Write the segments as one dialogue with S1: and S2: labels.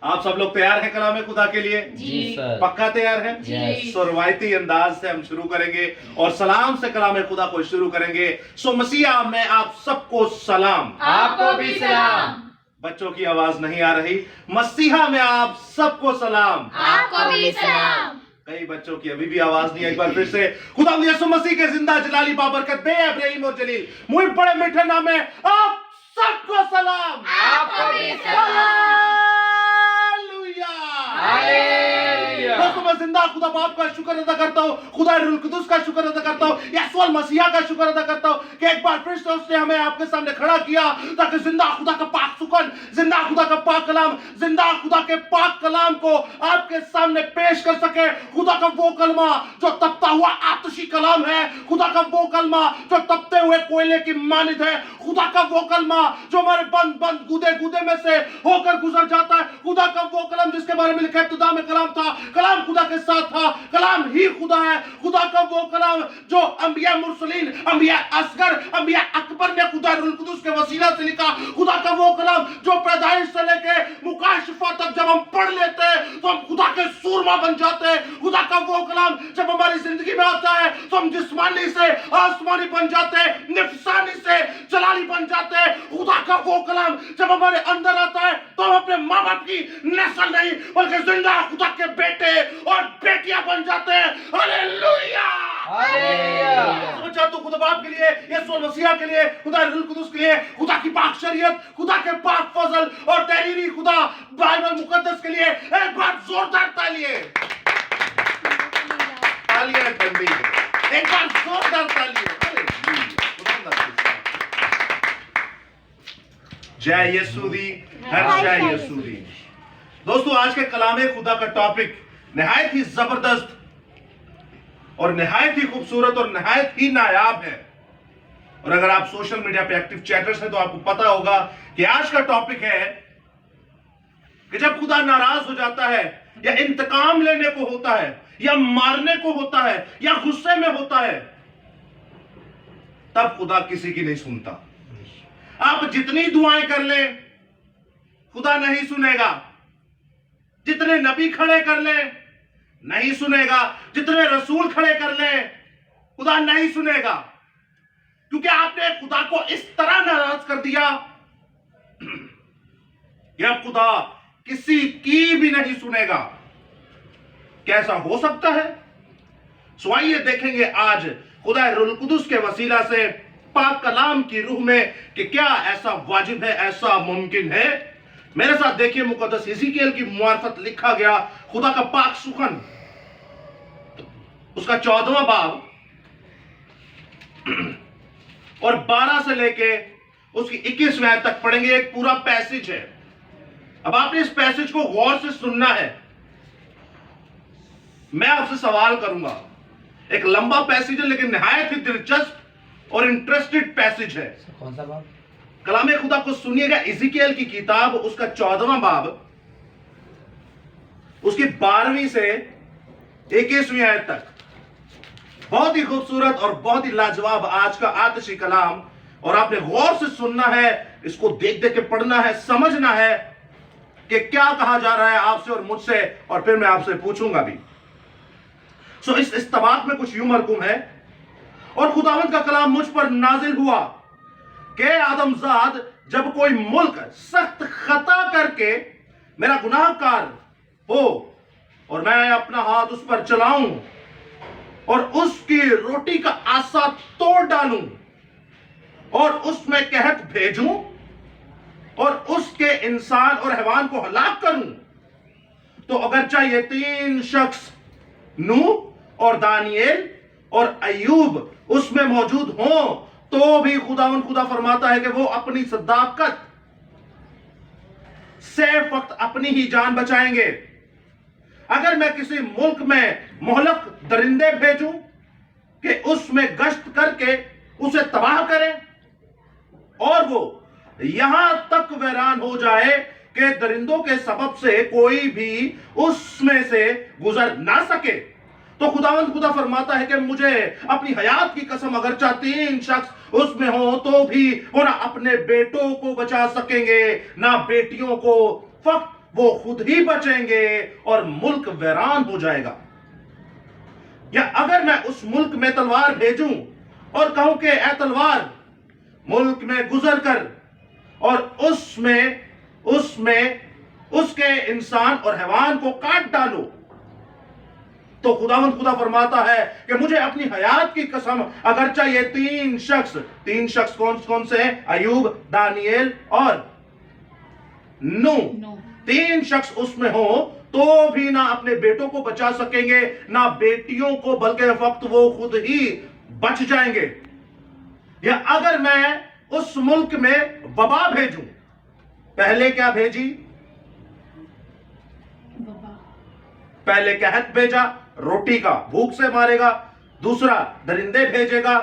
S1: آپ سب لوگ تیار ہیں کلام خدا کے لیے؟
S2: جی سر.
S1: پکا تیار ہیں؟
S2: جی.
S1: سو روایتی انداز سے ہم شروع کریں گے اور سلام سے کلام خدا کو شروع کریں گے. سو مسیح میں آپ سب کو سلام.
S2: آپ کو بھی سلام.
S1: بچوں کی آواز نہیں آ رہی. مسیحا میں آپ سب کو سلام.
S2: آپ کو بھی سلام.
S1: کئی بچوں کی ابھی بھی آواز نہیں ہے. ایک بار پھر سے خدا یسوع مسیح کے زندہ جلالی بابرکت بے ابراہیم اور جلیل مجھ بڑے میٹھے نام میں آپ سب کو سلام.
S2: آپ کو بھی سلام.
S1: دوستوں میں زندہ خدا باپ کا شکر ادا کرتا ہوں, خدا روح القدس کا شکر ادا کرتا ہوں, یسوع المسیح کا شکر ادا کرتا ہوں کہ ایک بار پھر سے اس نے ہمیں آپ کے سامنے کھڑا کیا تاکہ زندہ خدا کا پاک سخن, زندہ خدا کا پاک کلام, زندہ خدا کے پاک کلام کو آپ کے سامنے پیش کر سکے. خدا کا وہ کلمہ جو تپتا ہوا آتشی کلام ہے, خدا کا وہ کلمہ جو تپتے ہوئے کوئلے کی مانند ہے, خدا کا وہ کلمہ جو ہمارے بند گودے میں سے ہو کر گزر جاتا ہے, خدا کا وہ کلام جس کے بارے میں لکھا ہے ابتدا میں کلام تھا, کلام خدا کے ساتھ تھا, کلام ہی خدا ہے. خدا کا وہ کلام جو انبیاء مرسلین, انبیاء اصغر, انبیاء اکبر نے خدا روح القدس کے وسیلہ سے لکھا. خدا کا وہ کلام جو پیدائش سے لے کے مکاشفہ تک جب ہم پڑھ لیتے ہیں تو ہم خدا کے سورما بن جاتے ہیں. خدا کا وہ کلام جب ہماری زندگی میں آتا ہے تو ہم جسمانی سے آسمانی بن جاتے ہیں, نفسانی سے جلالی بن جاتے ہیں. خدا کا وہ کلام جب ہمارے اندر آتا ہے تو ہم اپنے ماں باپ کی نسل نہیں بلکہ زندہ خدا کے بیٹے اور بیٹیاں بن جاتے ہیں. ہاللیلویا. میں چاہتا ہوں خدا باپ کے لیے, یسوع المسیح کے لیے, خدا روح القدس کے لیے, خدا کی پاک شریعت, خدا کے پاک فضل اور تحریری خدا بائبل مقدس کے لیے ایک بار زوردار تالیاں. تالیاں بندی, ایک بار زوردار تالیاں. جے یسوع دی, ہر جے یسوع دی. دوستو آج کے کلام خدا کا ٹاپک نہایت ہی زبردست اور نہایت ہی خوبصورت اور نہایت ہی نایاب ہے. اور اگر آپ سوشل میڈیا پہ ایکٹیو چیٹرز ہیں تو آپ کو پتا ہوگا کہ آج کا ٹاپک ہے کہ جب خدا ناراض ہو جاتا ہے یا انتقام لینے کو ہوتا ہے یا مارنے کو ہوتا ہے یا غصے میں ہوتا ہے تب خدا کسی کی نہیں سنتا. آپ جتنی دعائیں کر لیں خدا نہیں سنے گا, جتنے نبی کھڑے کر لیں نہیں سنے گا, جتنے رسول کھڑے کر لیں خدا نہیں سنے گا, کیونکہ آپ نے خدا کو اس طرح ناراض کر دیا کہ اب خدا کسی کی بھی نہیں سنے گا. کیسا ہو سکتا ہے؟ سو آئیے دیکھیں گے آج خدا روح القدس کے وسیلہ سے پاک کلام کی روح میں کہ کیا ایسا واجب ہے, ایسا ممکن ہے. میرے ساتھ دیکھیے مقدس حزقیل کی معرفت لکھا گیا خدا کا پاک سخن, اس کا 14واں باب اور 12 سے لے کے اس کی 21ویں آیت تک پڑھیں گے. ایک پورا پیسج ہے. اب آپ نے اس پیسج کو غور سے سننا ہے. میں آپ سے سوال کروں گا, ایک لمبا پیسج ہے لیکن نہایت ہی دلچسپ اور انٹرسٹڈ پیسج ہے.
S2: کون سا باب؟
S1: کلام خدا کو سنیے گا. حزقیل کی کتاب اس کا 14واں باب اس کی 12ویں سے 21ویں آیت تک. بہت ہی خوبصورت اور بہت ہی لاجواب آج کا آتشی کلام, اور آپ نے غور سے سننا ہے, اس کو دیکھ دیکھ کے پڑھنا ہے, سمجھنا ہے کہ کیا کہا جا رہا ہے آپ سے اور مجھ سے, اور پھر میں آپ سے پوچھوں گا بھی. سو اس استباق میں کچھ یوں مرقوم ہے, اور خداوند کا کلام مجھ پر نازل ہوا کہ آدم زاد جب کوئی ملک سخت خطا کر کے میرا گناہ کار ہو اور میں اپنا ہاتھ اس پر چلاؤں اور اس کی روٹی کا آسا توڑ ڈالوں اور اس میں قحط بھیجوں اور اس کے انسان اور حیوان کو ہلاک کروں, تو اگرچہ یہ 3 شخص نوح اور دانیل اور ایوب اس میں موجود ہوں تو بھی خدا فرماتا ہے کہ وہ اپنی صداقت سے فقط اپنی ہی جان بچائیں گے. اگر میں کسی ملک میں مہلک درندے بھیجوں کہ اس میں گشت کر کے اسے تباہ کریں اور وہ یہاں تک ویران ہو جائے کہ درندوں کے سبب سے کوئی بھی اس میں سے گزر نہ سکے, تو خدا فرماتا ہے کہ مجھے اپنی حیات کی قسم اگرچہ 3 شخص اس میں ہوں تو بھی وہ نہ اپنے بیٹوں کو بچا سکیں گے نہ بیٹیوں کو, فقط وہ خود ہی بچیں گے اور ملک ویران ہو جائے گا. یا اگر میں اس ملک میں تلوار بھیجوں اور کہوں کہ اے تلوار ملک میں گزر کر اور اس کے انسان اور حیوان کو کاٹ ڈالو, تو خدا فرماتا ہے کہ مجھے اپنی حیات کی قسم, اگرچہ یہ تین شخص کون سے ہیں؟ ایوب, دانیل اور نو. تین شخص اس میں ہو تو بھی نہ اپنے بیٹوں کو بچا سکیں گے نہ بیٹیوں کو, بلکہ وقت وہ خود ہی بچ جائیں گے. یا اگر میں اس ملک میں وبا بھیجوں, پہلے کیا بھیجی؟ پہلے قحط بھیجا, روٹی کا بھوک سے مارے گا. دوسرا درندے بھیجے گا.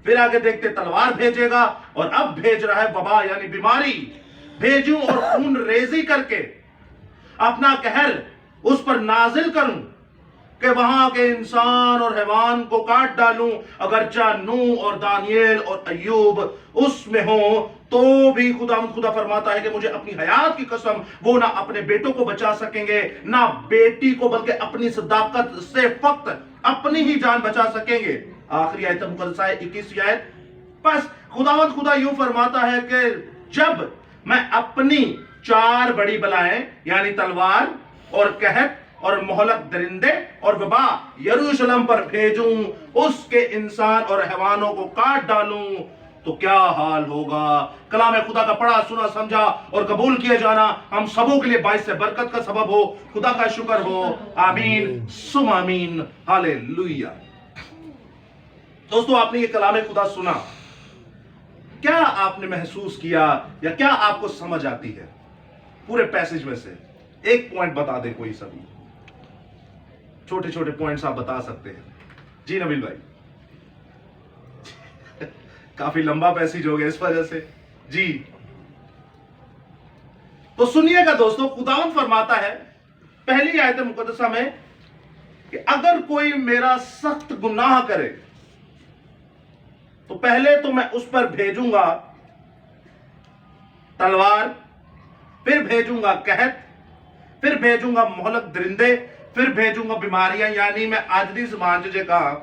S1: پھر آگے دیکھتے تلوار بھیجے گا. اور اب بھیج رہا ہے وبا یعنی بیماری. بھیجوں اور خون ریزی کر کے اپنا قہر اس پر نازل کروں کہ وہاں کے انسان اور حیوان کو کاٹ ڈالوں. اگرچہ نو اور دانیل اور ایوب اس میں ہوں تو بھی خدا فرماتا ہے کہ مجھے اپنی حیات کی قسم وہ نہ اپنے بیٹوں کو بچا سکیں گے نہ بیٹی کو, بلکہ اپنی صداقت سے فقط اپنی ہی جان بچا سکیں گے. آخری آیت مقدسہ ہے 21 آیت. بس خدا یوں فرماتا ہے کہ جب میں اپنی 4 بڑی بلائیں یعنی تلوار اور قحط اور مہلک درندے اور وبا یروشلم پر بھیجوں, اس کے انسان اور حیوانوں کو کاٹ ڈالوں, تو کیا حال ہوگا. کلام خدا کا پڑھا سنا سمجھا اور قبول کیے جانا ہم سبوں کے لیے باعث سے برکت کا سبب ہو. خدا کا شکر ہو. آمین سم آمین. ہاللیلویہ. دوستو, آپ نے یہ کلام خدا سنا, کیا آپ نے محسوس کیا یا کیا آپ کو سمجھ آتی ہے پورے پیسج میں سے؟ ایک پوائنٹ بتا دے کوئی, سبھی چھوٹے پوائنٹس آپ بتا سکتے ہیں. جی نبیل بھائی, کافی لمبا پیسج ہو گیا اس وجہ سے. جی تو سنیے گا دوستو, خداوند فرماتا ہے پہلی آیت مقدسہ میں کہ اگر کوئی میرا سخت گناہ کرے تو پہلے تو میں اس پر بھیجوں گا تلوار, پھر بھیجوں گا قحط, پھر بھیجوں گا مہلک درندے, پھر بھیجوں گا بیماریاں. یعنی میں آج دی زبان جے کہا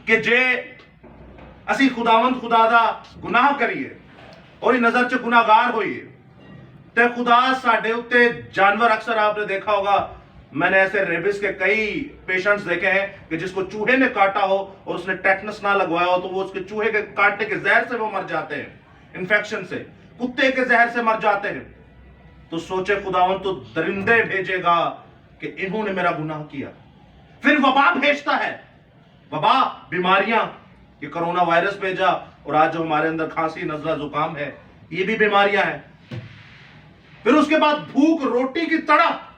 S1: کہ جے اسی خداوند خدا دا گناہ کریے اور نظر چ گناہگار ہوئیے تے خدا ساڈے اتے جانور, اکثر آپ نے دیکھا ہوگا, میں نے ایسے ریبس کے کئی پیشنٹس دیکھے ہیں کہ جس کو چوہے نے کاٹا ہو اور اس نے ٹیٹنس نہ لگوایا ہو تو وہ اس کے چوہے کے کاٹنے کے زہر سے وہ مر جاتے ہیں, انفیکشن سے, کتے کے زہر سے مر جاتے ہیں. تو سوچے خداوند تو درندے بھیجے گا کہ انہوں نے میرا گناہ کیا. پھر وبا بھیجتا ہے, وبا بیماریاں, یہ کرونا وائرس بھیجا اور آج جو ہمارے اندر کھانسی نزلہ زکام ہے یہ بھی بیماریاں ہیں. پھر اس کے بعد بھوک, روٹی کی تڑپ,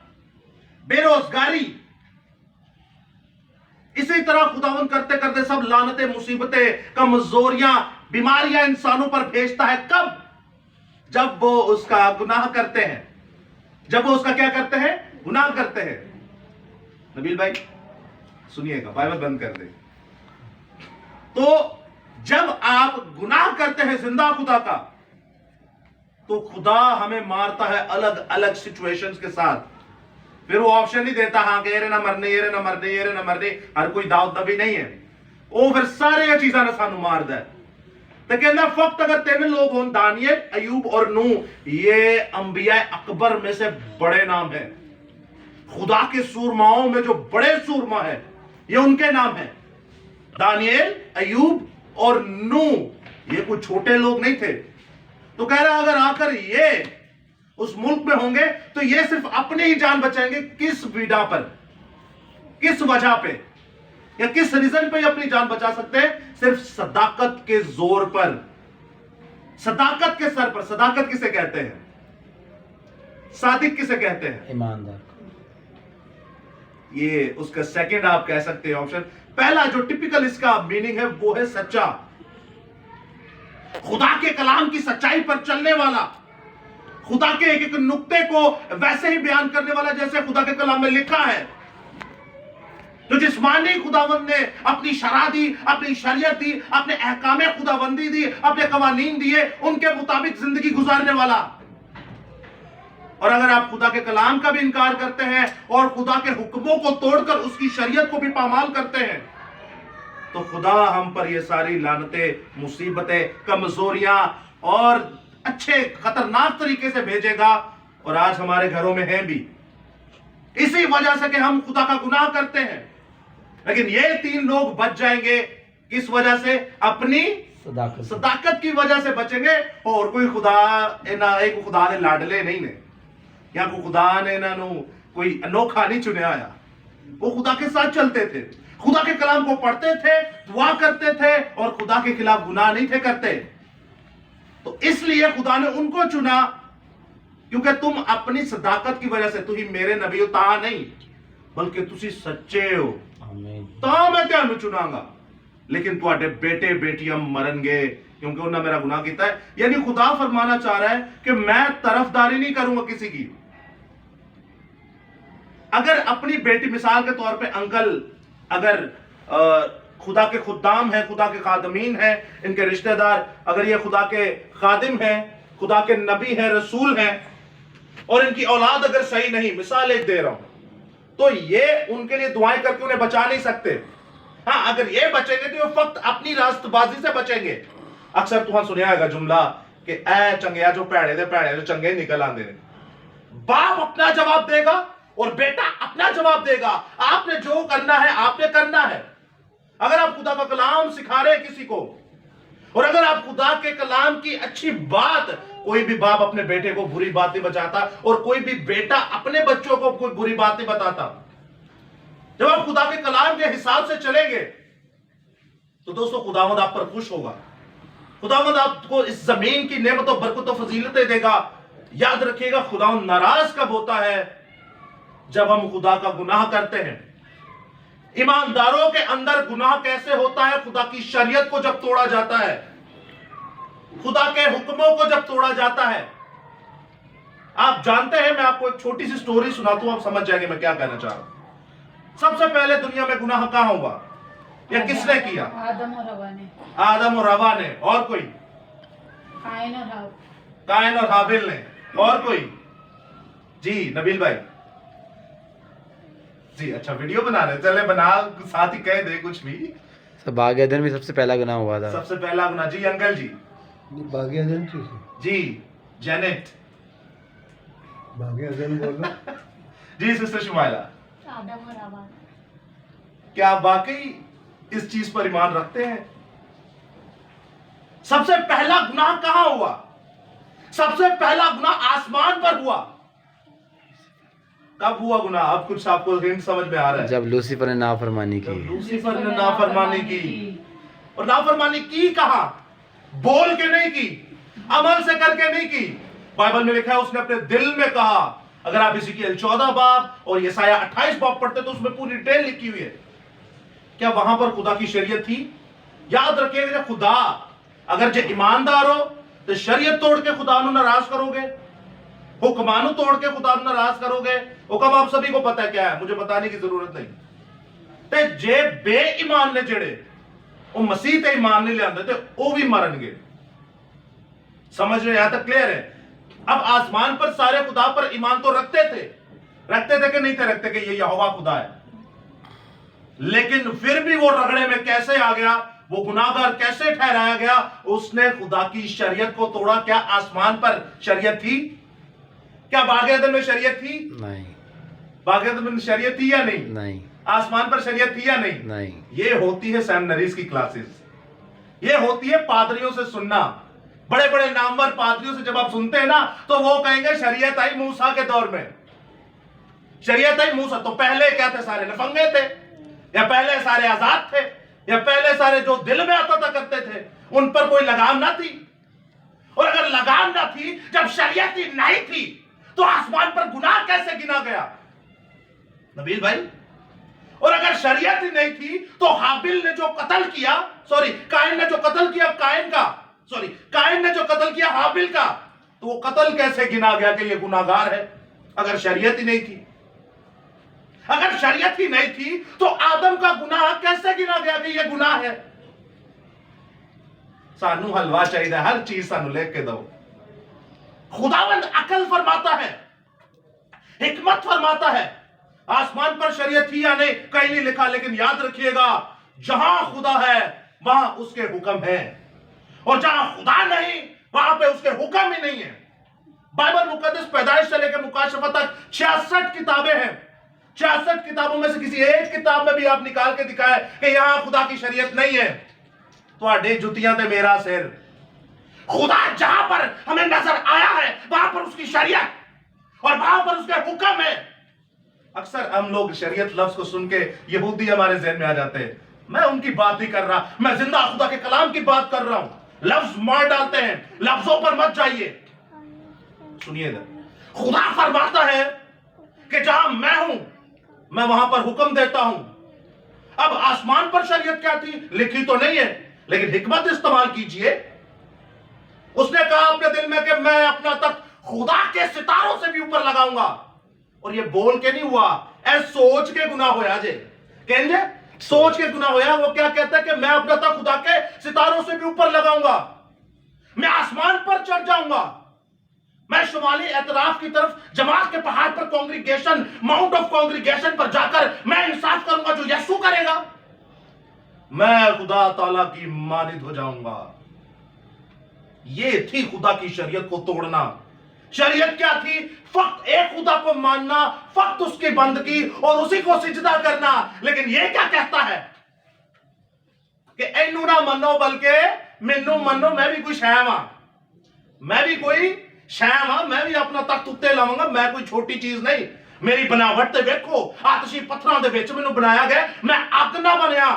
S1: بے روزگاری. اسی طرح خداوند کرتے کرتے سب لعنتیں, مصیبتیں, کمزوریاں, بیماریاں انسانوں پر بھیجتا ہے. کب؟ جب وہ اس کا گناہ کرتے ہیں. جب وہ اس کا کیا کرتے ہیں؟ گناہ کرتے ہیں. نبیل بھائی سنیے گا, بائبل بند کر دیں. تو جب آپ گناہ کرتے ہیں زندہ خدا کا تو خدا ہمیں مارتا ہے الگ الگ سچویشنز کے ساتھ. پھر وہ آپشن نہیں دیتا ہاں کہ یہ نہ مرنے, یہ نہ مرنے, یہ نہ مرنے. ہر کوئی داؤد نبی نہیں ہے. وہ پھر سارے یہ چیزاں نے سانو مار دے. تو کہنا فقط اگر 3 لوگ ہوں, دانیل, ایوب اور نو, یہ انبیاء اکبر میں سے بڑے نام ہیں. خدا کے سورماؤں میں جو بڑے سورما ہے یہ ان کے نام ہیں. دانیل, ایوب اور نو, یہ کوئی چھوٹے لوگ نہیں تھے. تو کہہ رہا اگر آ کر یہ اس ملک میں ہوں گے تو یہ صرف اپنی ہی جان بچائیں گے. کس بیڑا پر, کس وجہ پہ یا کس ریزن پہ اپنی جان بچا سکتے ہیں؟ صرف صداقت کے زور پر, صداقت کے سر پر. صداقت کسے کہتے ہیں؟ صادق کسے کہتے ہیں؟
S3: ایماندار.
S1: یہ اس کا سیکنڈ آپ کہہ سکتے ہیں آپشن. پہلا جو ٹپیکل اس کا میننگ ہے وہ ہے سچا, خدا کے کلام کی سچائی پر چلنے والا, خدا کے ایک ایک نقطے کو ویسے ہی بیان کرنے والا جیسے خدا کے کلام میں لکھا ہے. تو جسمانی خداوند نے اپنی شرع دی, اپنی شریعت دی, اپنے احکام خداوندی دی, اپنے قوانین دیے, ان کے مطابق زندگی گزارنے والا. اور اگر آپ خدا کے کلام کا بھی انکار کرتے ہیں اور خدا کے حکموں کو توڑ کر اس کی شریعت کو بھی پامال کرتے ہیں تو خدا ہم پر یہ ساری لعنتیں، مصیبتیں، کمزوریاں اور اچھے خطرناک طریقے سے بھیجے گا، اور آج ہمارے گھروں میں ہیں بھی، اسی وجہ سے کہ ہم خدا کا گناہ کرتے ہیں۔ لیکن یہ 3 لوگ بچ جائیں گے، کس وجہ سے؟ اپنی صداقت کی وجہ سے بچیں گے۔ اور کوئی خدا نے لاڈلے نہیں نے، یا کوئی خدا نے کوئی انوکھا نہیں چنے آیا، وہ خدا کے ساتھ چلتے تھے، خدا کے کلام کو پڑھتے تھے، دعا کرتے تھے، اور خدا کے خلاف گناہ نہیں تھے کرتے۔ تو اس لیے خدا نے ان کو چنا، کیونکہ تم اپنی صداقت کی وجہ سے، تھی میرے نبی ہو تا نہیں بلکہ تسی سچے ہو تا میں تینوں چناں گا، لیکن تواڈے بیٹے بیٹیاں مرن گے کیونکہ انہوں نے میرا گناہ کیتا ہے۔ یعنی خدا فرمانا چاہ رہا ہے کہ میں طرفداری نہیں کروں گا کسی کی۔ اگر اپنی بیٹی، مثال کے طور پہ انکل اگر خدا کے خدام ہیں، خدا کے خادمین ہیں، ان کے رشتہ دار اگر یہ خدا کے خادم ہیں، خدا کے نبی ہیں، رسول ہیں، اور ان کی اولاد اگر صحیح نہیں، مثال ایک دے رہا ہوں، تو یہ ان کے لیے دعائیں کر کے انہیں بچا نہیں سکتے۔ ہاں اگر یہ بچیں گے تو یہ فقط اپنی راست بازی سے بچیں گے۔ اکثر تو سنیا گا جملہ کہ اے چنگیا جو پیڑے دے پیڑے جو چنگے نکل آندے نے۔ باپ اپنا جواب دے گا اور بیٹا اپنا جواب دے گا۔ آپ نے جو کرنا ہے آپ نے کرنا ہے۔ اگر آپ خدا کا کلام سکھا رہے ہیں کسی کو، اور اگر آپ خدا کے کلام کی اچھی بات، کوئی بھی باپ اپنے بیٹے کو بری بات نہیں بتاتا، اور کوئی بھی بیٹا اپنے بچوں کو کوئی بری بات نہیں بتاتا۔ جب آپ خدا کے کلام کے حساب سے چلیں گے تو دوستو خداوند آپ پر خوش ہوگا، خداوند آپ کو اس زمین کی نعمت و برکت و فضیلتیں دے گا۔ یاد رکھیے گا خداوند ناراض کب ہوتا ہے؟ جب ہم خدا کا گناہ کرتے ہیں۔ ایمانداروں کے اندر گناہ کیسے ہوتا ہے؟ خدا کی شریعت کو جب توڑا جاتا ہے، خدا کے حکموں کو جب توڑا جاتا ہے۔ آپ جانتے ہیں، میں آپ کو ایک چھوٹی سی سٹوری سناتا ہوں، آپ سمجھ جائیں گے میں کیا کہنا چاہ رہا ہوں۔ سب سے پہلے دنیا میں گناہ کہاں ہوا یا کس نے کیا؟
S2: آدم اور حوا نے۔
S1: آدم اور حوا نے۔ اور کوئی؟ قائن اور حابیل نے۔ اور کوئی؟ جی نبیل بھائی جی، اچھا ویڈیو بنا رہے، چلے بنا، ساتھ ہی کہہ دے کچھ بھی۔
S3: باغ عدن میں سب سے پہلا گناہ ہوا تھا۔
S1: سب سے پہلا گناہ، جی انکل جی۔
S4: باغ عدن
S1: جی جینٹ۔
S4: باغ عدن بولو۔
S1: جی سسٹر شمائلہ،
S2: آدم اور حوا۔
S1: کیا آپ واقعی اس چیز پر ایمان رکھتے ہیں؟ سب سے پہلا گناہ کہاں ہوا؟ سب سے پہلا گناہ آسمان پر ہوا۔ کب ہوا گناہ؟ اب کچھ آپ کو ہنٹ سمجھ میں آ رہا ہے؟
S3: جب لوسیفر نے نافرمانی کی۔
S1: لوسیفر نے نافرمانی کی، اور نافرمانی کی کہاں؟ بول کے نہیں کی، عمل سے کر کے نہیں کی۔ بائبل میں لکھا ہے اس نے اپنے دل میں کہا۔ اگر آپ حزقیل 14 باب اور یسایہ 28 باب پڑھتے تو اس میں پوری ڈیٹیل لکھی ہوئی ہے۔ کیا وہاں پر خدا کی شریعت تھی؟ یاد رکھیے گا خدا اگر جو ایماندار ہو تو شریعت توڑ کے خدا نو ناراض کرو گے، حکمانو توڑ کے خدا نو ناراض کرو گے۔ حکم آپ سبھی کو پتہ ہے کیا ہے، مجھے بتانے کی ضرورت نہیں۔ تے جے بے ایمان نے جڑے وہ مسیح تے ایمان نہیں لے آندے تے وہ بھی مرن گے۔ سمجھ رہے؟ یہاں تک کلیئر ہے؟ اب آسمان پر سارے خدا پر ایمان تو رکھتے تھے کہ نہیں تھے رکھتے کہ یہ یہوہ خدا ہے، لیکن پھر بھی وہ رگڑے میں کیسے آ گیا، وہ گناہگار کیسے ٹھہرایا گیا؟ اس نے خدا کی شریعت کو توڑا۔ کیا آسمان پر شریعت تھی؟ کیا باغ عدن میں شریعت تھی؟
S3: نہیں۔
S1: باغ عدن میں شریعت تھی یا نہیں؟
S3: نہیں۔
S1: آسمان پر شریعت تھی یا نہیں؟
S3: نہیں۔
S1: یہ ہوتی ہے سیمنریز کی کلاسز، یہ ہوتی ہے پادریوں سے سننا۔ بڑے بڑے نامور پادریوں سے جب آپ سنتے ہیں نا تو وہ کہیں گے شریعت آئی موسیٰ کے دور میں، شریعت آئی موسیٰ۔ تو پہلے کیا تھے؟ سارے لفنگے تھے، یا پہلے سارے آزاد تھے، یا پہلے سارے جو دل میں آتا تھا کرتے تھے، ان پر کوئی لگام نہ تھی؟ اور اگر لگام نہ تھی، جب شریعت ہی نہیں تھی تو آسمان پر گناہ کیسے گنا گیا نبیل بھائی؟ اور اگر شریعت ہی نہیں تھی تو حابیل نے جو قتل کیا، قائن نے جو قتل کیا قائن نے جو قتل کیا حابیل کا، تو وہ قتل کیسے گنا گیا کہ یہ گناہگار ہے اگر شریعت ہی نہیں تھی؟ اگر شریعت ہی نہیں تھی تو آدم کا گناہ کیسے گنا گیا کہ یہ گناہ ہے؟ سانو حلوہ چاہیے، ہر چیز سانو لے کے دو۔ خداوند عقل فرماتا ہے हिकमत फरमाता है। आसमान पर शरीयत थी या नहीं कहीं नहीं लिखा, लेकिन याद रखिएगा जहां खुदा है वहां उसके हुक्म है, और जहां खुदा नहीं वहां पे उसके हुक्म ही नहीं है। बाइबल मुकद्दस पैदाइश से लेकर मुकाशफा तक 66 किताबें हैं। 66 किताबों में से किसी एक किताब में भी आप निकाल के दिखाए कि यहां खुदा की शरीयत नहीं है, तो आडे जुतियां ते मेरा सिर। खुदा जहां पर हमें नजर आया है वहां पर उसकी शरीयत और वहां पर उसके हुक्म है। अक्सर हम लोग शरीयत लफ्ज को सुन के यहूदी हमारे जहन में आ जाते हैं। मैं उनकी बात नहीं कर रहा, मैं जिंदा खुदा के कलाम की बात कर रहा हूं। लफ्ज मार डालते हैं, लफ्जों पर मत जाइए। सुनिए इधर, खुदा फरमाता है कि जहां मैं हूं मैं वहां पर हुक्म देता हूं। अब आसमान पर शरीयत क्या थी लिखी तो नहीं है, लेकिन हिकमत इस्तेमाल कीजिए। उसने कहा अपने दिल में कि मैं अपना तख्त खुदा के सितारों से भी ऊपर लगाऊंगा। और ये बोल के नहीं हुआ, ऐ सोच के गुनाह होया जे, कहेंगे सोच के गुनाह होया। वो क्या कहता है कि मैं अपना तख्त खुदा के सितारों से भी ऊपर लगाऊंगा, मैं आसमान पर चढ़ जाऊंगा, मैं शुमाली एतराफ की तरफ जमात के पहाड़ पर कांग्रीगेशन, माउंट ऑफ कांग्रीगेशन पर जाकर मैं इंसाफ करूंगा जो यीशु करेगा। मैं खुदा ताला की मानिद हो जाऊंगा। ये थी खुदा की शरीयत को तोड़ना। शरीयत क्या थी? फक्त एक खुदा को मानना, फक्त उसकी बंदगी और उसी को सिजदा करना। लेकिन ये क्या कहता है कि एनू ना मनो बल्कि मैनू मनो, मैं भी कोई शैम हां, मैं भी कोई शैम हां, मैं भी अपना तख्त उत्ते लावांगा, मैं कोई छोटी चीज नहीं। मेरी बनावट ते देखो, आतशी पत्थरां दे विच मैनू बनाया गया, मैं अग ना बनया।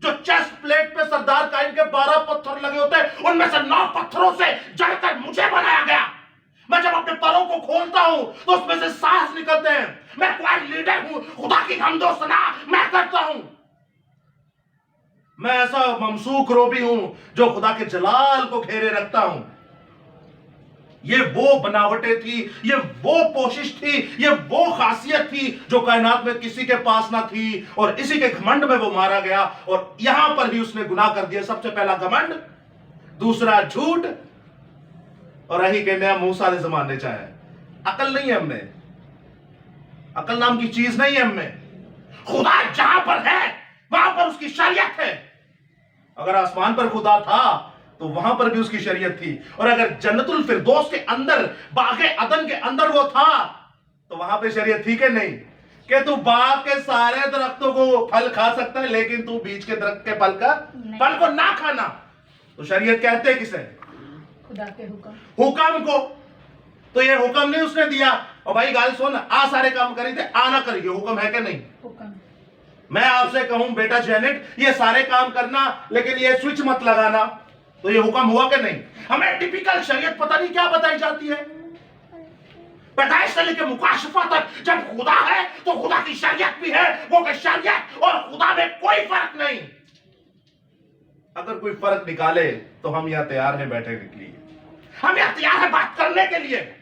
S1: जो चेस्ट प्लेट पे सरदार काइन के 12 पत्थर लगे होते हैं, उनमें से 9 पत्थरों से जड़कर मुझे बनाया गया। मैं जब अपने परों को खोलता हूं तो उसमें से सांस निकलते हैं। मैं कोई लीडर हूं, खुदा की हमदो सना मैं करता हूं। मैं ऐसा ममसूक रोबी हूं जो खुदा के जलाल को घेरे रखता हूं। ये वो बनावटें थी, ये वो पोशिश थी, ये वो खासियत थी जो कायनात में किसी के पास ना थी, और इसी के घमंड में वो मारा गया। और यहां पर भी उसने गुनाह कर दिया। सबसे पहला घमंड, दूसरा झूठ, और यही कहने मूसा ने जमाने चाहे। अकल नहीं है हमने, अकल नाम की चीज नहीं है हमें। खुदा जहां पर है वहां पर उसकी शरीयत है। अगर आसमान पर खुदा था तो वहां पर भी उसकी शरीयत थी, और अगर जन्नतुल फिरदौस के अंदर, बागे अदन के अंदर वो था तो वहां पे शरीयत थी कि नहीं? कि तू बाग के सारे दरख्तों को फल खा सकता है लेकिन तू बीच के दरख्त के फल को ना खाना। तो शरीयत कहते हैं किसे?
S2: खुदा के हुक्म
S1: को। तो ये हुक्म नहीं उसने दिया और भाई गाल सुन, आ सारे काम करी थे, आ ना करिए, हुक्म है कि नहीं?
S2: हुक्म।
S1: मैं आपसे कहूं बेटा जेनेट, ये सारे काम करना लेकिन ये स्विच मत लगाना, तो ये हुक्म हुआ कि नहीं? हमें टिपिकल शरीयत पता नहीं क्या बताई जाती है। पैदाइश से लेकर मुकाशफा तक जब खुदा है तो खुदा की शरीयत भी है। वो कि शरीयत और खुदा में कोई फर्क नहीं। अगर कोई फर्क निकाले तो हम यहां तैयार हैं बैठने के लिए, हम यहां तैयार हैं बात करने के लिए।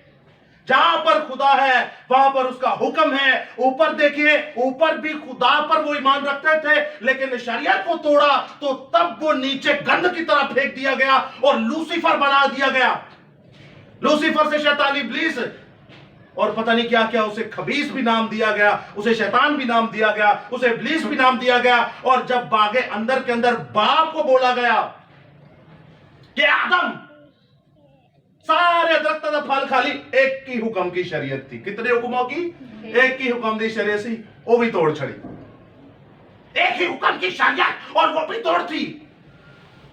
S1: जहां पर खुदा है वहां पर उसका हुक्म है। ऊपर देखिए, ऊपर भी खुदा पर वो ईमान रखते थे, लेकिन शरीयत को तोड़ा तो तब वो नीचे गंद की तरह फेंक दिया गया और लूसीफर बना दिया गया। लूसीफर से शैतान इब्लीस, और पता नहीं क्या क्या, उसे खबीस भी नाम दिया गया, उसे शैतान भी नाम दिया गया, उसे इब्लीस भी नाम दिया गया। और जब बागे अंदर के अंदर बाप को बोला गया कि आदम सारे दरख्त का फल खाली, एक की हुक्म की शरीयत थी। कितने हुक्मों की? एक की हुक्म की शरीयत थी, वो भी तोड़ छड़ी। एक ही हुक्म की शरीयत और वो भी तोड़ थी।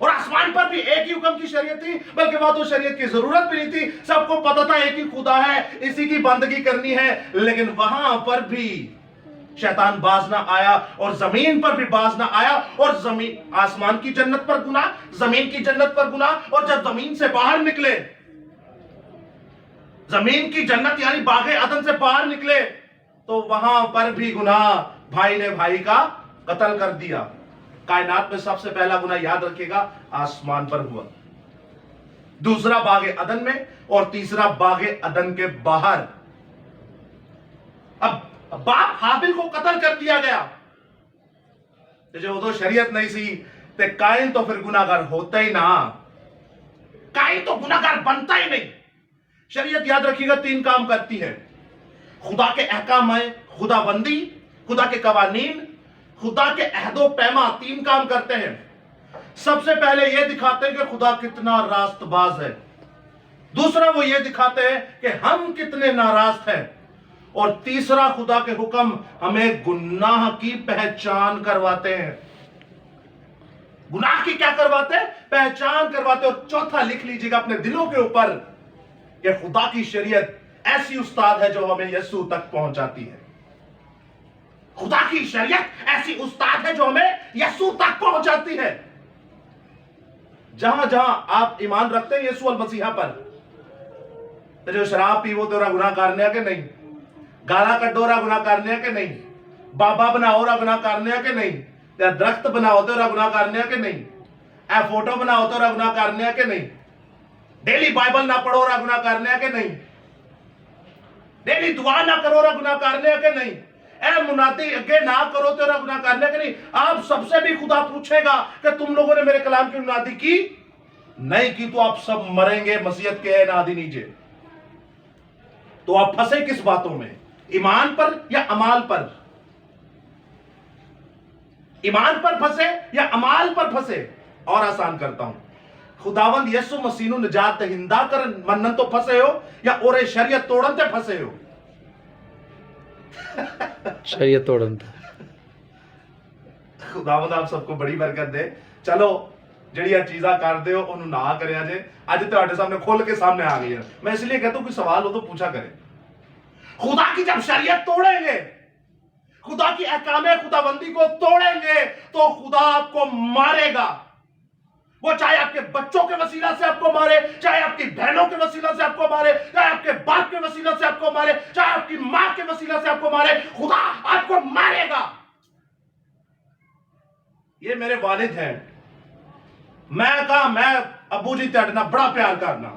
S1: और आसमान पर भी एक ही हुक्म की शरीयत थी, बल्कि वहां तो शरीयत की जरूरत भी नहीं थी। सबको पता था एक ही खुदा है, इसी की बंदगी करनी है। लेकिन वहां पर भी शैतान बाज ना आया और जमीन पर भी बाज ना आया। और जमीन, आसमान की जन्नत पर गुनाह, जमीन की जन्नत पर गुनाह। और जब जमीन से बाहर निकले, जमीन की जन्नत यानी बागे अदन से बाहर निकले, तो वहां पर भी गुनाह। भाई ने भाई का कत्ल कर दिया। कायनात में सबसे पहला गुनाह याद रखिएगा आसमान पर हुआ, दूसरा बागे अदन में, और तीसरा बागे अदन के बाहर। अब बाप हाबिल को कत्ल कर दिया गया। जो तो शरीयत नहीं सी ते काइन तो फिर गुनाहगार होता ही ना, काइन तो गुनाहगार बनता ही नहीं। शरीयत याद रखिएगा 3 काम करती है। खुदा के अहकाम, खुदाबंदी, खुदा के कवानीन, खुदा के अहदो पैमा 3 काम करते हैं। सबसे पहले ये दिखाते हैं कि खुदा कितना रास्तबाज है। दूसरा वो ये दिखाते हैं कि हम कितने नाराज हैं। और तीसरा खुदा के हुक्म हमें गुनाह की पहचान करवाते हैं। गुनाह की क्या करवाते हैं? पहचान करवाते हैं। और चौथा लिख लीजिएगा अपने दिलों के ऊपर कि खुदा की शरीयत ऐसी उस्ताद है जो हमें यीशु तक पहुंचाती है। खुदा की शरीयत ऐसी उस्ताद है जो हमें यीशु तक पहुंचाती है। जहां जहां आप ईमान रखते हैं यीशु मसीहा पर, तो जो शराब पीवो तो गुनाह करने के नहीं, गाला कड्डो गुनाह करने के नहीं, बाबा बनाओ गुनाह करने के नहीं, या दरख्त बनाओ तो गुनाह करने के नहीं, ए फोटो बनाओ तो गुनाह करने के नहीं, डेली बाइबल ना पढ़ो गुनाह करने के नहीं, डेली दुआ ना करो गुनाह करने के नहीं, ए मुनादी अगे ना करो तो गुनाह करने के नहीं। आप सबसे भी खुदा पूछेगा कि तुम लोगों ने मेरे कलाम की मुनादी की नहीं की, तो आप सब मरेंगे मसीहत के नादी नीचे। तो आप फंसे किस बातों में? ईमान पर या अमाल पर? ईमान पर फंसे या अमाल पर फंसे? और आसान करता हूं, खुदावंद यीशु मसीह नु निजात दहिंदा कर मनन तो फंसे हो या ओरे शरीयत तोड़न ते फंसे हो?
S3: शरीयत तोड़न तो
S1: खुदावंद आप सबको बड़ी बरकत दे। चलो ਜਿਹੜੀਆਂ ਚੀਜ਼ਾਂ ਕਰਦੇ ਹੋ ਉਹਨੂੰ ਨਾ ਕਰਿਆ ਜੇ। ਅੱਜ ਤੁਹਾਡੇ ਸਾਹਮਣੇ ਖੁੱਲ ਕੇ सामने आ गई है। मैं इसलिए कहता हूं कोई सवाल हो तो पूछा करें। खुदा की जब शरीयत तोड़ेंगे, खुदा की अहकामे खुदाबंदी को तोड़ेंगे, तो खुदा आपको मारेगा। वो चाहे आपके बच्चों के वसीला से आपको मारे, चाहे आपकी बहनों के वसीला से आपको मारे, चाहे आपके बाप के वसीला से आपको मारे, चाहे आपकी मां के वसीला से आपको मारे, खुदा आपको मारेगा। ये मेरे वालिद हैं। मैं कहा मैं अबू जी तेरे ना बड़ा प्यार करना,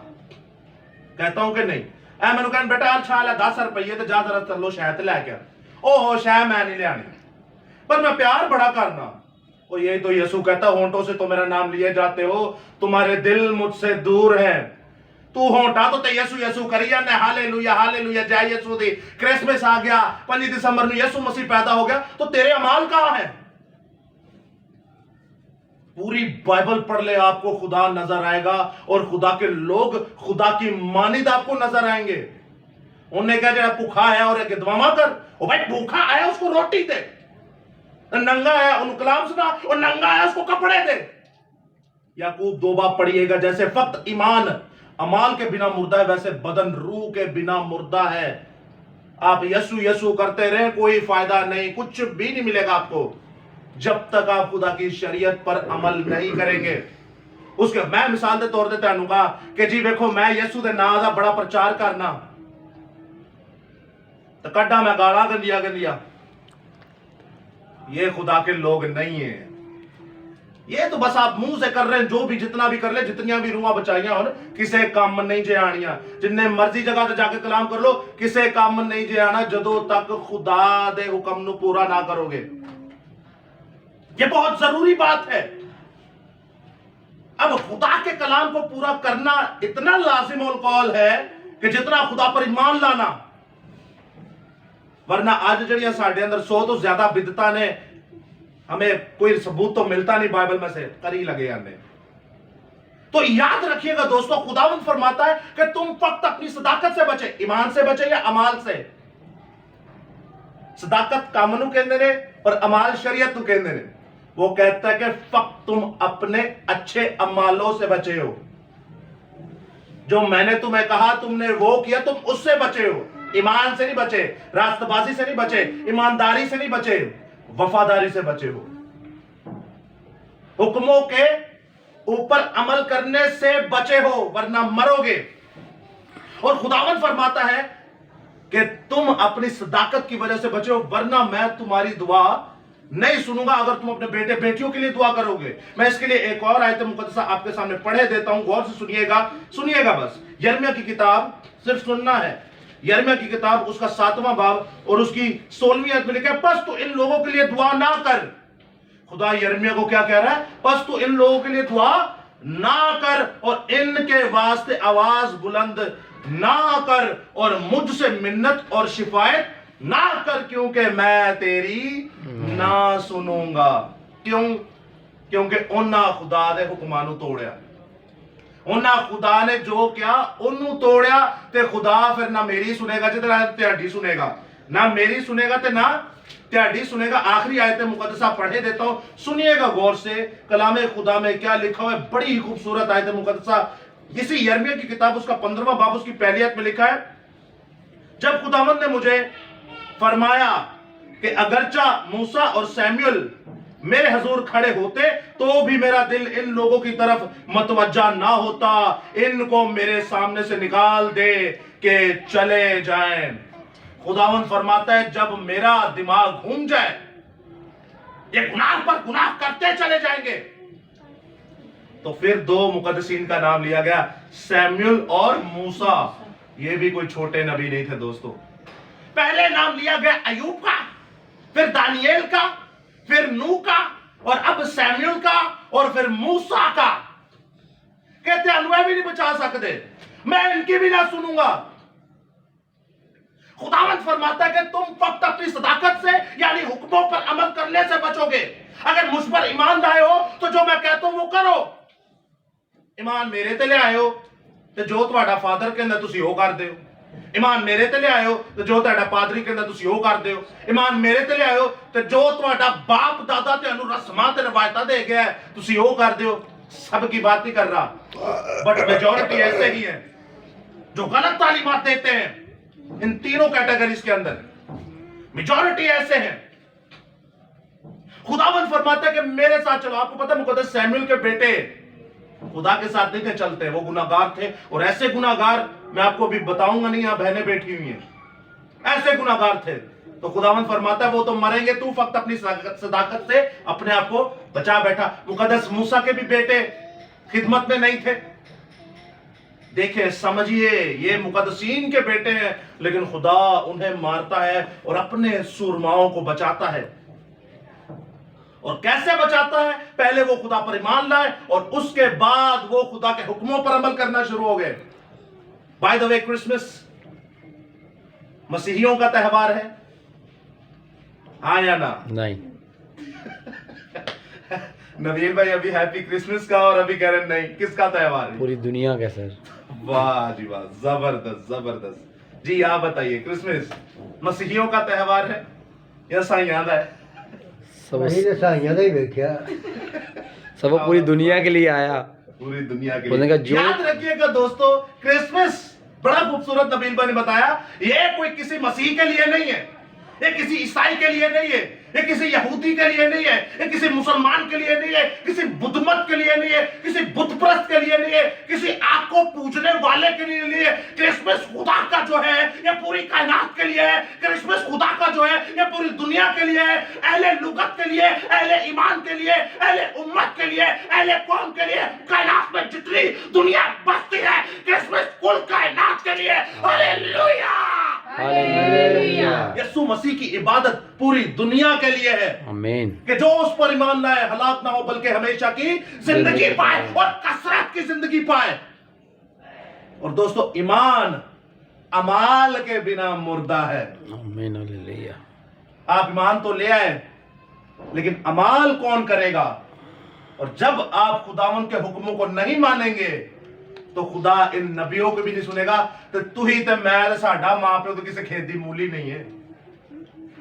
S1: कहता हूं कि नहीं। ऐ मैनू कहन बेटा अच्छा ले 10 रुपये तो जा जरा चलो शायद लैके आ। ओहो शायद मैं नहीं लियानी, पर मैं प्यार बड़ा करना। और ये तो यीशु कहता होंठों से तो मेरा नाम लिए जाते हो, तुम्हारे दिल मुझसे दूर हैं। तू होंठा तो यीशु यीशु करी जाने, हालेलुया हालेलुया जय यीशु दी। क्रिसमस आ गया, 5 दिसंबर में यीशु मसीह पैदा हो गया, तो तेरे अमाल कहां है? पूरी बाइबल पढ़ ले, आपको खुदा नजर आएगा और खुदा के लोग खुदा की मानिद आपको नजर आएंगे। उन्हें कहा जरा भूखा है और गिदवामा कर, ओ भाई भूखा आया उसको रोटी दे, नंगा है उन कलाम सुना, और नंगा है उसको कपड़े दे। याकूब 2 बार पढ़िएगा, जैसे फक्त ईमान अमाल के बिना मुर्दा है, वैसे बदन रूह के बिना मुर्दा है। आप यीशु यीशु करते रहे, कोई फायदा नहीं, कुछ भी नहीं मिलेगा आपको जब तक आप खुदा की शरीयत पर अमल नहीं करेंगे। उसके मैं मिसाल के तौर पर तुहानू कहा कि जी देखो मैं यीशु के नाम का बड़ा प्रचार करना, तो कड्डा मैं गाला गंदिया गंदिया, ये खुदा के लोग नहीं है। ये तो बस आप मुंह से कर रहे हैं, जो भी जितना भी कर ले, जितनियां भी रूहां बचाइयां हो, किसे काम नहीं जे आनियां, जिन्ने मर्जी जगह ते जाके कलाम कर लो, किसे काम नहीं जे आना जदों तक खुदा दे हुक्म नू पूरा ना करोगे। ये बहुत जरूरी बात है। अब खुदा के कलाम को पूरा करना इतना लाजिम और कौल है कि जितना खुदा पर ईमान लाना। वरना आज जड़ियां साडे अंदर 100 तो ज्यादा बिदता ने, हमें कोई सबूत तो मिलता नहीं बाइबल में से, करी लगे आने। तो याद रखिएगा दोस्तों, खुदावंद फरमाता है कि तुम फक्त अपनी सदाकत से बचे, ईमान से बचे या अमाल से। सदाकत कामनू कहते ने और अमाल शरीयत कहते ने। वो कहता है कि फक्त तुम अपने अच्छे अमालों से बचे हो, जो मैंने तुम्हें कहा तुमने वो किया, तुम उससे बचे हो। ईमान से नहीं बचे, रास्तबाजी से नहीं बचे, ईमानदारी से नहीं बचे, वफादारी से बचे हो। हुक्मों के ऊपर अमल करने से बचे हो, वरना मरोगे। और खुदावंद फरमाता है कि तुम अपनी सदाकत की वजह से बचे हो, वरना मैं तुम्हारी दुआ नहीं सुनूंगा अगर तुम अपने बेटे बेटियों के लिए दुआ करोगे। मैं इसके लिए एक और आयत मुकद्दसा आपके सामने पढ़े देता हूं, गौर से सुनिएगा बस। यिर्मयाह की किताब, सिर्फ सुनना है। यिर्मयाह की किताब उसका 7वां बाब और उसकी 16वीं आयत में लिखा है, बस तो इन लोगों के लिए दुआ ना कर। खुदा यिर्मयाह को क्या कह रहा है? बस तो इन लोगों के लिए दुआ ना कर और इनके वास्ते आवाज बुलंद ना कर और मुझसे मिन्नत और शिफायत ना कर, क्योंकि मैं तेरी ना सुनूंगा। क्यों? क्योंकि उन्हें खुदा दे हुक्मां नूं तोड़िया। उन्हें खुदा ने जो किया उन्होंने तोड़िया, ते खुदा फिर ना मेरी सुनेगा ते ना त्याड़ी सुनेगा, ना मेरी सुनेगा ते ना त्याड़ी सुनेगा। आखिरी आयत मुकद्दसा पढ़े देता हूं, सुनिएगा गौर से कलामे खुदा में क्या लिखा हुआ है। बड़ी ही खूबसूरत आयत मुकद्दसा, इसी यिर्मयाह की किताब उसका 15वां बाब उसकी पहली आयत में लिखा है, जब खुदावंद ने मुझे फरमाया कि अगरचा मूसा और सैमुअल मेरे हजूर खड़े होते तो भी मेरा दिल इन लोगों की तरफ मतवज्जा ना होता, इनको मेरे सामने से निकाल दे कि चले जाएं। खुदावंद फरमाता है जब मेरा दिमाग घूम जाए, ये गुनाह पर गुनाह करते चले जाएंगे, तो फिर दो मुकद्दसीन का नाम लिया गया, सैमुअल और मूसा। ये भी कोई छोटे नबी नहीं थे दोस्तों। पहले नाम लिया गया अयूब का, फिर दानिएल का, फिर नूह का, और अब सैमुअल का, और फिर मूसा का। कहते अनुय भी नहीं बचा सकते, मैं इनकी भी ना सुनूंगा। खुदावंद फरमाता है कि तुम फक्त अपनी सदाकत से यानी हुक्मों पर अमल करने से बचोगे। अगर मुझ पर ईमान लाए हो तो जो मैं कहता हूं वो करो। ईमान मेरे ते ले आए हो तो जो तुम्हारा फादर कहंदा तुसी वो कर दियो। ईमान मेरे ते ले आए हो तो जो तुम्हारा पादरी कहंदा तुसी वो कर दियो। ईमान मेरे ते ले आए हो तो जो तुम्हारा बाप दादा तुहानू रस्मां ते रवायतां दे गया है तुसी वो कर दियो। सब की बात नहीं कर रहा, बट मेजॉरिटी ऐसे ही है जो गलत तालीमात देते हैं। इन तीनों कैटेगरीज के अंदर मेजॉरिटी ऐसे हैं। खुदावंद फरमाता है कि मेरे साथ चलो। आपको पता है मुकद्दस सैमुअल के बेटे खुदा के साथ नहीं थे चलते, वो गुनाहगार थे, और ऐसे गुनाहगार मैं आपको अभी बताऊंगा नहीं, यहां बहनें बैठी हुई हैं, ऐसे गुनाहगार थे। तो खुदावंद फरमाता है वो तो मरेंगे, तू फक्त अपनी सदाकत से अपने आप को बचा बैठा। मुकद्दस मूसा के भी बेटे खिदमत में नहीं थे। देखिए समझिए, ये मुकद्दसीन के बेटे हैं, लेकिन खुदा उन्हें मारता है और अपने सूरमाओं को बचाता है। और कैसे बचाता है? पहले वो खुदा पर ईमान लाए और उसके बाद वो खुदा के हुक्मों पर अमल करना शुरू हो गए। बाय द वे, क्रिसमस मसीहियों का त्योहार है, हाँ या ना?
S3: नहीं।
S1: नवीन भाई अभी हैप्पी क्रिसमस का और अभी कह रहे नहीं, किसका त्योहार है?
S3: पूरी दुनिया का सर।
S1: वाह जी वाह, जबरदस्त जबरदस्त। जी आप बताइए, क्रिसमस मसीहियों का त्योहार है या साइयां दा है?
S3: सब
S4: ਅਸੀਂ ਤਾਂ ਸਾਈਆਂ ਦਾ ਹੀ ਵੇਖਿਆ।
S3: सब पूरी दुनिया के लिए आया।
S1: पूरी दुनिया के
S3: बोलने
S1: लिए।
S3: का जो-
S1: याद रखिएगा दोस्तों, क्रिसमस बड़ा खूबसूरत नबील भाई ने बताया, ये कोई किसी मसीह के लिए नहीं है, ये किसी ईसाई के लिए नहीं है, ये किसी यहूदी के लिए नहीं है, ये किसी मुसलमान के लिए नहीं है, किसी बुद्धमत के लिए नहीं है, किसी बुतप्रस्त के लिए नहीं है, किसी आग को पूजने वाले के लिए नहीं है। क्रिसमस खुदा का जो है ये पूरी कायनात के लिए है। क्रिसमस खुदा का जो है ये पूरी दुनिया के लिए है, अहले लुगत के लिए, अहले ईमान के लिए, अहले उम्मत के लिए, अहले कौम के लिए, कायनात में जितनी दुनिया बसती है, क्रिसमस कुल कायनात के लिए। हालेलुया!
S3: हालेलुया।
S1: यीशु मसीह की इबादत पूरी दुनिया के लिए है
S3: आमीन।
S1: कि जो उस पर ईमान लाए हलाक ना हो बल्कि हमेशा की जिंदगी पाए और कसरत की जिंदगी पाए। और दोस्तों, ईमान अमाल के बिना मुर्दा है।
S3: आमीन। हालेलुया।
S1: आप ईमान तो ले आए, लेकिन अमाल कौन करेगा? और जब आप खुदावन के हुक्मों को नहीं मानेंगे तो खुदा इन नबियों को भी नहीं सुनेगा। तो तू ही ते मैं साडा मां प्यो तो किसी खेत दी मूली नहीं है।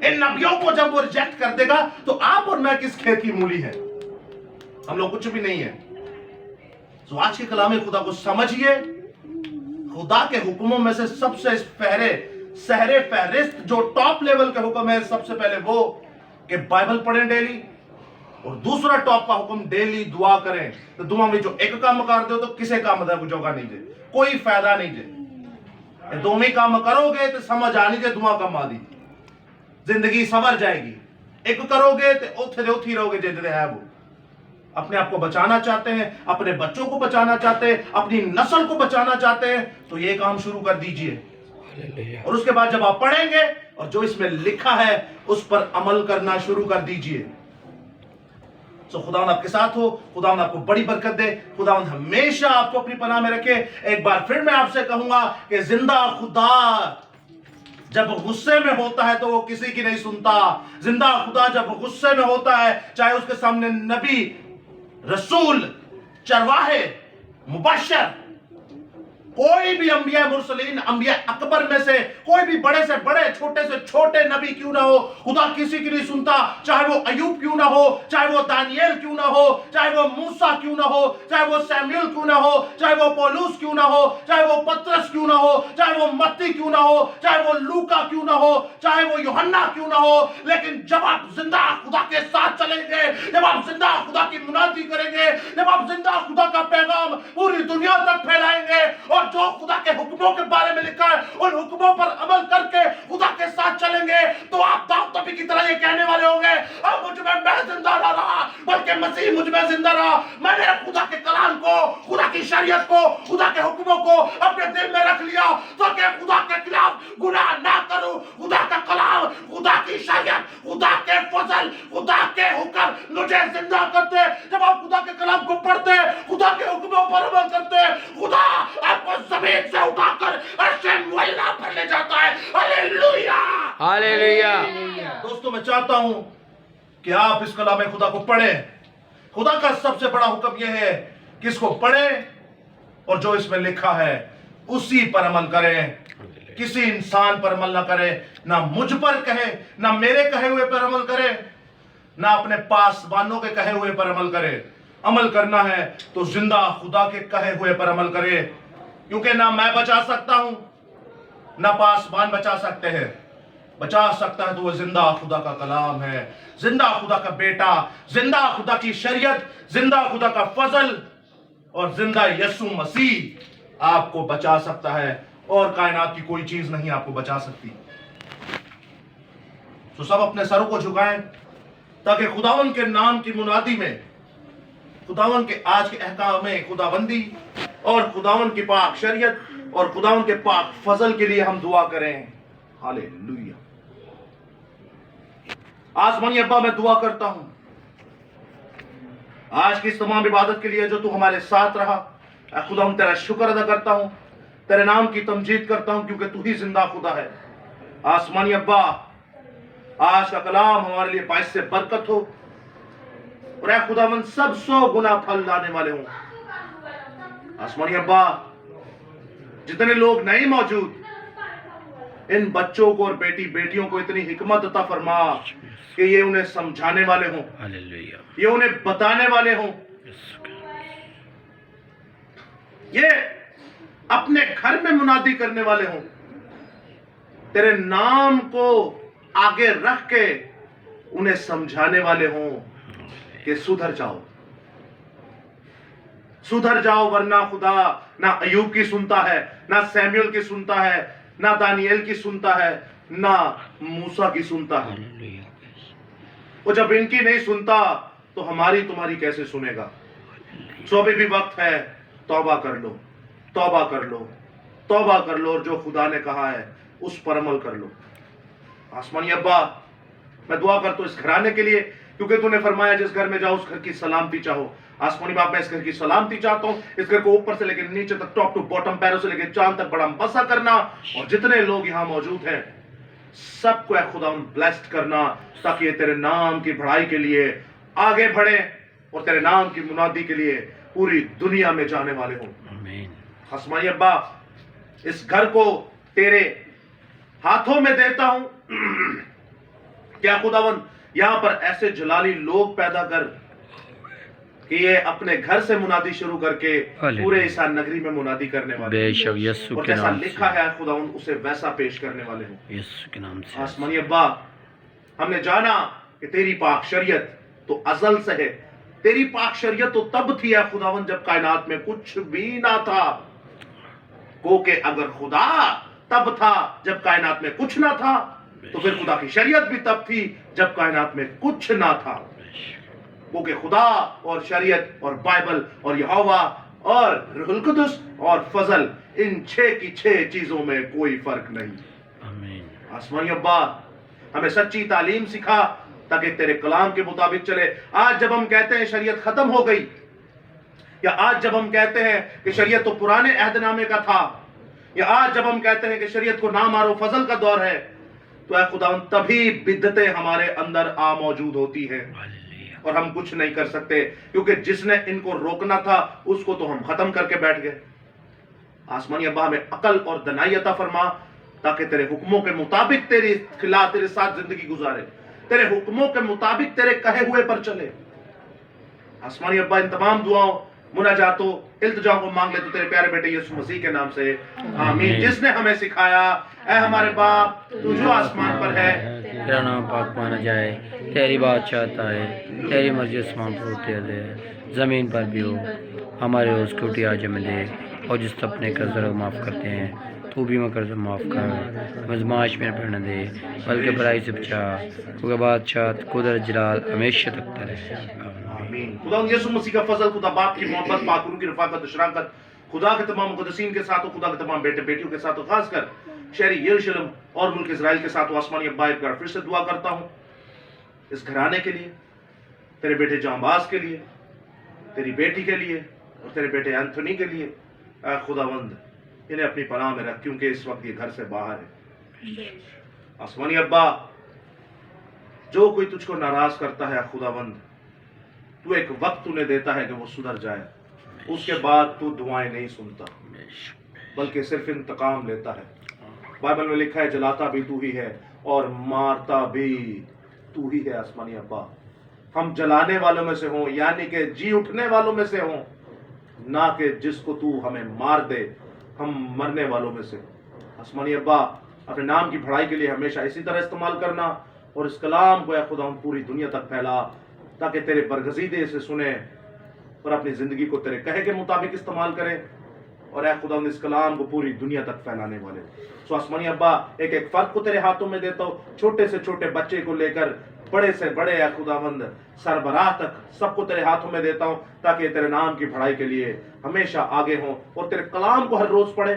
S1: इन नबियों को जब वो रिजेक्ट कर देगा तो आप और मैं किस खेत की मूली है? हम लोग कुछ भी नहीं है। तो आज के कलाम खुदा को समझिए। खुदा के हुक्मों में से सबसे सहरे फहरिस्त जो टॉप लेवल के हुक्म है, सबसे पहले वो कि बाइबल पढ़ें डेली, और दूसरा टॉप का हुक्म डेली दुआ करें। तो दुआ में जो एक काम कर दो तो किसे काम दा जोगा नहीं जे, कोई फायदा नहीं जे। दोवें काम करोगे तो समझ आनी जे दुआ कम आदि, जिंदगी सवर जाएगी। एक करोगे तो उथे उठी रहोगे जिधर है वो। अपने आप को बचाना चाहते हैं, अपने बच्चों को बचाना चाहते हैं, अपनी नस्ल को बचाना चाहते हैं, तो ये काम शुरू कर दीजिए। और उसके बाद जब आप पढ़ेंगे और जो इसमें लिखा है उस पर अमल करना शुरू कर दीजिए। तो खुदावंद आपके साथ हो, खुदावंद आपको बड़ी बरकत दे, खुदावंद हमेशा आपको अपनी पनाह में रखे। एक बार फिर मैं आपसे कहूंगा कि जिंदा खुदा जब गुस्से में होता है तो वो किसी की नहीं सुनता। जिंदा खुदा जब गुस्से में होता है, चाहे उसके सामने नबी, रसूल, चरवाहे, मुबश्शिर, कोई भी अंबिया मुरसलीन, अंबिया अकबर में से कोई भी बड़े से बड़े, छोटे से छोटे नबी क्यों ना हो, खुदा किसी की नहीं सुनता। चाहे वो अयूब क्यों ना हो, चाहे वो दानियल क्यों ना हो, चाहे वो मूसा क्यों ना हो, चाहे वो सैमुएल क्यों ना हो, चाहे वो पौलुस क्यों ना हो, चाहे वो पतरस क्यों ना हो, चाहे वो मत्ती क्यों ना हो, चाहे वो लूका क्यों ना हो, चाहे वो यूहन्ना क्यों ना हो। लेकिन जब आप जिंदा खुदा के साथ चलेंगे, जब आप जिंदा खुदा की मुनादी करेंगे, जब आप जिंदा खुदा का पैगाम पूरी दुनिया तक फैलाएंगे और जो खुदा के हुक्मों के बारे में लिखा है उन हुक्मों पर अमल करके खुदा के साथ चलेंगे, तो आप दाऊद नबी की तरह ये कहने वाले होंगे, अब मुझ में मैं जिंदा ना रहा बल्कि मसीह मुझ में जिंदा रहा। मैंने खुदा के कलाम को, खुदा की शरीयत को, खुदा के हुक्मों को अपने दिल में रख लिया ताकि खुदा के खिलाफ गुनाह ना करूं। खुदा का कलाम, खुदा की शरीयत, खुदा के फजल, खुदा के हुक्म मुझे जिंदा करते। जब आप खुदा के कलाम को पढ़ते, खुदा के हुक्मों पर अमल करते, खुदा आपको जमीन से उठाकर अर्शे मुअल्ला पर ले जाता है। Hallelujah,
S3: hallelujah.
S1: दोस्तों मैं चाहता हूं कि आप इस कलाम खुदा को पढ़ें। खुदा का सबसे बड़ा हुक्म यह है कि इसको पढ़ें और जो इसमें लिखा है उसी पर अमल करें। किसी इंसान पर अमल ना करें, ना मुझ पर कहे, ना मेरे कहे हुए पर अमल करे, ना अपने पासवानों के कहे हुए पर अमल करे। अमल करना है तो जिंदा खुदा के कहे हुए पर अमल करे, क्योंकि ना मैं बचा सकता हूं, ना पासवान बचा सकते हैं। बचा सकता है तो वो जिंदा खुदा का कलाम है, जिंदा खुदा का बेटा, जिंदा खुदा की शरीयत, जिंदा खुदा का फजल और जिंदा यीशु मसीह आपको बचा सकता है और कायनात की कोई चीज नहीं आपको बचा सकती। तो सब अपने सरों को झुकाएं ताकि खुदावन के नाम की मुनादी में, खुदावन के आज के अहकाम में खुदाबंदी और खुदावन की पाक शरीयत और खुदावन के पाक फजल के लिए हम दुआ करें। हालेलुया। आसमानी अब्बा मैं दुआ करता हूं आज की इस तमाम इबादत के लिए जो तू हमारे साथ रहा। खुदा हम तेरा शुक्र अदा करता हूं, तेरे नाम की तमजीद करता हूं क्योंकि तू ही जिंदा खुदा है। आसमानी अब्बा आज का कलाम हमारे लिए बाइस से बरकत हो और ऐ खुदावंद सब 100 गुना फल लाने वाले हों। आसमानी अब्बा जितने लोग नहीं मौजूद, इन बच्चों को और बेटी बेटियों को इतनी हिकमत अता फरमा कि ये उन्हें समझाने वाले हों,
S3: हालेलुया।
S1: ये उन्हें बताने वाले हों, ये अपने घर में मुनादी करने वाले हों, तेरे नाम को आगे रख के उन्हें समझाने वाले हों कि सुधर जाओ, सुधर जाओ, वरना खुदा ना अयूब की सुनता है, ना सैमुएल की सुनता है, ना दानियल की सुनता है, ना मूसा की सुनता है। वो जब इनकी नहीं सुनता तो हमारी तुम्हारी कैसे सुनेगा। सो अभी भी वक्त है, तौबा कर लो, तौबा कर लो, तौबा कर लो और जो खुदा ने कहा है उस पर अमल कर लो। आसमानी अब्बा मैं दुआ करता हूं इस घराने के लिए, क्योंकि तूने फरमाया जिस घर में जाओ उस घर की सलामती चाहो। आसमानी बाप मैं इस घर की सलामती चाहता हूं, इस घर को ऊपर से लेकर नीचे तक, टॉप टू बॉटम, पैरों से लेकर चांद तक बड़ा बसा करना और जितने लोग यहां मौजूद हैं सबको खुदा ब्लेस्ड करना ताकि ये तेरे नाम की बढ़ाई के लिए आगे बढ़े और तेरे नाम की मुनादी के लिए पूरी दुनिया में जाने वाले हों।
S3: आमीन।
S1: आसमानी अब्बा इस घर को तेरे हाथों में देता हूं। क्या खुदावन यहां पर ऐसे जलाली लोग पैदा कर कि ये अपने घर से मुनादी शुरू करके पूरे ईसा नगरी में मुनादी करने वाले,
S3: बेशक यीशु
S1: और
S3: के
S1: जैसा
S3: नाम
S1: लिखा
S3: से,
S1: है खुदावन उसे वैसा पेश करने वाले हो
S3: यीशु के नाम से।
S1: आसमानी अब्बा हमने जाना कि तेरी पाक शरीयत तो अजल से है, तेरी पाक शरीयत तो तब थी है खुदावन जब कायनात में कुछ भी ना था। को के अगर खुदा तब था जब कायनात में कुछ ना था, तो फिर खुदा की शरीयत भी तब थी जब कायनात में कुछ ना था। क्योंकि खुदा और शरीयत और बाइबल और यहोवा और रूहुल कुदुस और फजल, इन 6 की 6 चीजों में कोई फर्क नहीं।
S3: आमीन।
S1: आसमानी अब्बा हमें सच्ची तालीम सिखा ताकि तेरे कलाम के मुताबिक चले। आज जब हम कहते हैं शरीयत खत्म हो गई, या आज जब हम कहते हैं कि शरीयत तो पुराने अहदनामे का था, या आज जब हम कहते हैं कि शरीयत को ना मारो फजल का दौर है, तो ऐ खुदा तभी बिद्दतें हमारे अंदर आ मौजूद होती हैं और हम कुछ नहीं कर सकते, क्योंकि जिसने इनको रोकना था उसको तो हम खत्म करके बैठ गए। आसमानी अब्बा हमें अकल और दनाई अता फरमा, ताकि तेरे हुक्मों के मुताबिक तेरे साथ जिंदगी गुजारे, तेरे हुक्मों के मुताबिक तेरे कहे हुए पर चले। आसमानी अब्बा इन तमाम दुआओं, मुनाजातों, इल्तिजाओं को मांग ले तो तेरे प्यारे बेटे यीशु मसीह के नाम से, आमीन। जिसने हमें सिखाया, ऐ हमारे बाप तू जो आसमान पर है,
S3: तेरा नाम पाक माना जाए, तेरी बात चाहता है, तेरी मर्जी आसमान पर होती है, ज़मीन पर भी हो। हमारे रोज़ की रोटी आज हमें दे, और जिस अपने कर्ज़ माफ़ करते हैं तू भी मैं कर्ज़ माफ़ कर, मजमाश में पढ़ने दे, बल्कि बुराई से बचा, क्योंकि बादशाह कुदरत जलाल हमेशा तक रहे।
S1: आमीन। खुदा यीशु मसीह का फजल, खुदा बाप की मोहब्बत, पाक रूह की रफ़ाकत, शराकत, खुदा के तमाम मुक़द्दसीन के साथ, खुदा के तमाम बेटे बेटियों के साथ, खासकर शहरी यरूशलेम और मुल्क इज़राइल के साथ आसमानी अब्बा एक बार फिर से दुआ करता हूँ इस घराने के लिए, तेरे बेटे जांबाज के लिए, तेरी बेटी के लिए और तेरे बेटे एंथोनी के लिए। खुदावंद इन्हें अपनी पनाह में रख, क्योंकि इस वक्त ये घर से बाहर है। आसमानी अब्बा, जो कोई तुझको नाराज करता है खुदावंद, तू एक वक्त उन्हें देता है कि वो सुधर जाए, उसके बाद तू दुआएं नहीं सुनता बल्कि सिर्फ इंतकाम लेता है। बाइबल में लिखा है जलाता भी तू ही है और मारता भी तू ही है। आसमानी अब्बा, हम जलाने वालों में से हों, यानी कि जी उठने वालों में से हों, ना कि जिसको तू हमें मार दे हम मरने वालों में से। आसमानी अब्बा, अपने नाम की बढ़ाई के लिए हमेशा इसी तरह इस्तेमाल करना, और इस कलाम को या खुदा हम पूरी दुनिया तक फैला, ताकि तेरे बरगज़ीदे इसे सुने और अपनी ज़िंदगी को तेरे कहे के मुताबिक इस्तेमाल करें, और ऐ खुदा इस कलाम को पूरी दुनिया तक फैलाने वाले। सो आसमानी अब्बा, एक एक फ़र्द को तेरे हाथों में देता हूँ, छोटे से छोटे बच्चे को लेकर बड़े से बड़े या खुदावंद सरबराह तक सबको तेरे हाथों में देता हूँ, ताकि तेरे नाम की बढ़ाई के लिए हमेशा आगे हों और तेरे कलाम को हर रोज़ पढ़े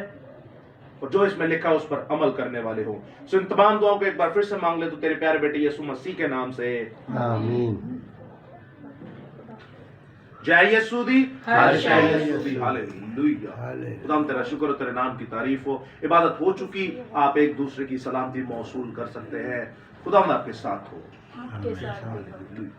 S1: और जो इसमें लिखा है उस पर अमल करने वाले हों। सो इन तमाम दुआओं को एक बार फिर से मांग ले तो तेरे प्यारे बेटे यीशु मसीह के नाम से,
S4: आमीन।
S1: जय यीशु दी,
S4: हालेलुया।
S1: हालेलुया। खुदा तेरा शुक्र, तेरे नाम की तारीफ हो। इबादत हो चुकी, आप एक दूसरे की सलामती मौसूल कर सकते हैं। खुदा आपके साथ हो।
S2: आपके साथ।
S1: हालेलुया।